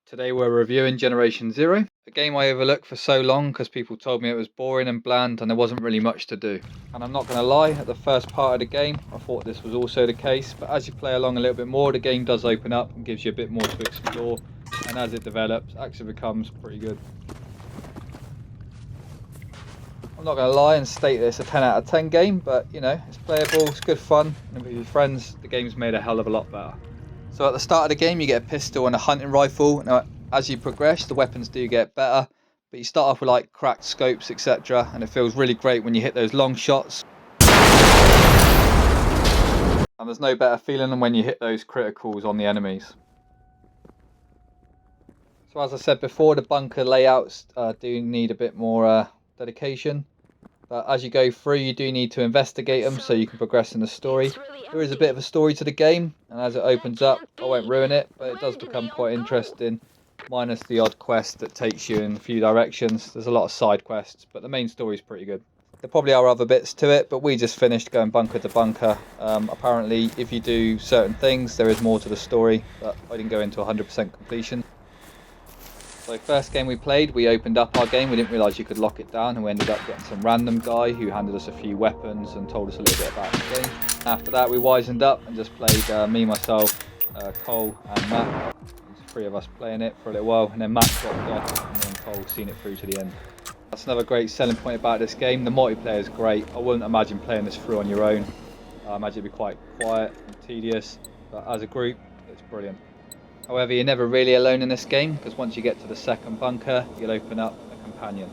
Today we're reviewing Generation Zero, a game I overlooked for so long because people told me it was boring and bland and there wasn't really much to do. And I'm not going to lie, at the first part of the game I thought this was also the case, but as you play along a little bit more the game does open up and gives you a bit more to explore, and as it develops it actually becomes pretty good. I'm not going to lie and state that it's a 10 out of 10 game, but you know, it's playable, it's good fun, and with your friends the game's made a hell of a lot better. So at the start of the game you get a pistol and a hunting rifle. Now as you progress the weapons do get better, but you start off with like cracked scopes, etc, and it feels really great when you hit those long shots. And there's no better feeling than when you hit those criticals on the enemies. So as I said before, the bunker layouts do need a bit more dedication. But as you go through you do need to investigate them so you can progress in the story. There is a bit of a story to the game, and as it opens up, I won't ruin it, but it does become quite interesting, minus the odd quest that takes you in a few directions. There's a lot of side quests, but the main story is pretty good. There probably are other bits to it, but we just finished going bunker to bunker. Apparently, if you do certain things, there is more to the story, but I didn't go into 100% completion. So first game we played, we opened up our game, we didn't realise you could lock it down, and we ended up getting some random guy who handed us a few weapons and told us a little bit about the game. After that we wisened up and just played me, myself, Cole and Matt. There's three of us playing it for a little while, and then Matt dropped off and then Cole seen it through to the end. That's another great selling point about this game, the multiplayer is great. I wouldn't imagine playing this through on your own. I imagine it'd be quite quiet and tedious, but as a group it's brilliant. However, you're never really alone in this game, because once you get to the second bunker, you'll open up a companion.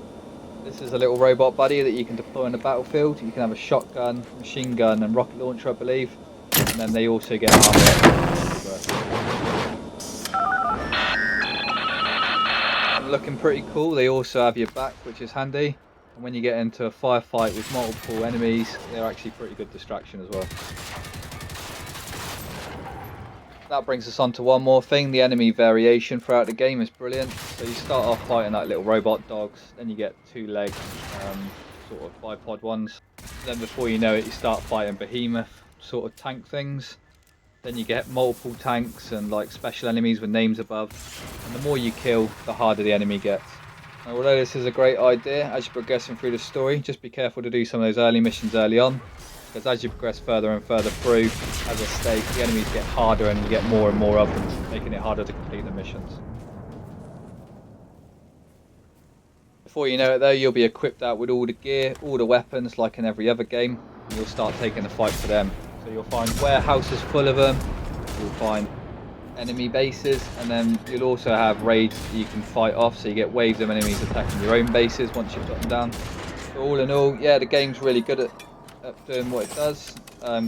This is a little robot buddy that you can deploy on the battlefield. You can have a shotgun, machine gun and rocket launcher, I believe. And then they also get armor. Looking pretty cool. They also have your back, which is handy. And when you get into a firefight with multiple enemies, they're actually pretty good distraction as well. That brings us on to one more thing. The enemy variation throughout the game is brilliant. So you start off fighting like little robot dogs, then you get two-legged sort of bipod ones. Then before you know it you start fighting behemoth sort of tank things. Then you get multiple tanks and like special enemies with names above. And the more you kill, the harder the enemy gets. Now, although this is a great idea, as you're progressing through the story, just be careful to do some of those early missions early on. Because as you progress further and further through, as I state, the enemies get harder and you get more and more of them, making it harder to complete the missions. Before you know it though, you'll be equipped out with all the gear, all the weapons, like in every other game, and you'll start taking the fight for them. So you'll find warehouses full of them, you'll find enemy bases, and then you'll also have raids that you can fight off, so you get waves of enemies attacking your own bases once you've got them down. So all in all, yeah, the game's really good at doing what it does,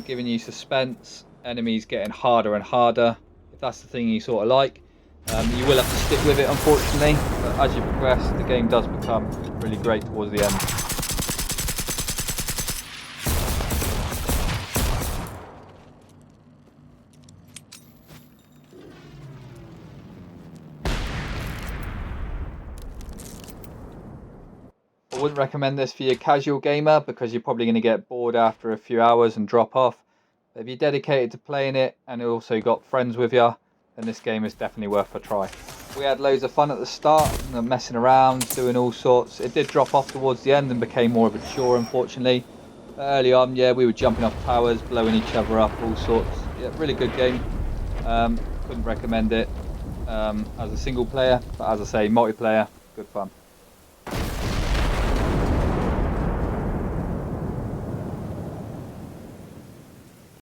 giving you suspense, enemies getting harder and harder, if that's the thing you sort of like. You will have to stick with it unfortunately, but as you progress the game does become really great towards the end. I wouldn't recommend this for your casual gamer because you're probably going to get bored after a few hours and drop off. But if you're dedicated to playing it and also got friends with you, then this game is definitely worth a try. We had loads of fun at the start, messing around, doing all sorts. It did drop off towards the end and became more of a chore unfortunately. But early on, yeah, we were jumping off towers, blowing each other up, all sorts. Yeah, really good game. Couldn't recommend it as a single player, but as I say, multiplayer, good fun.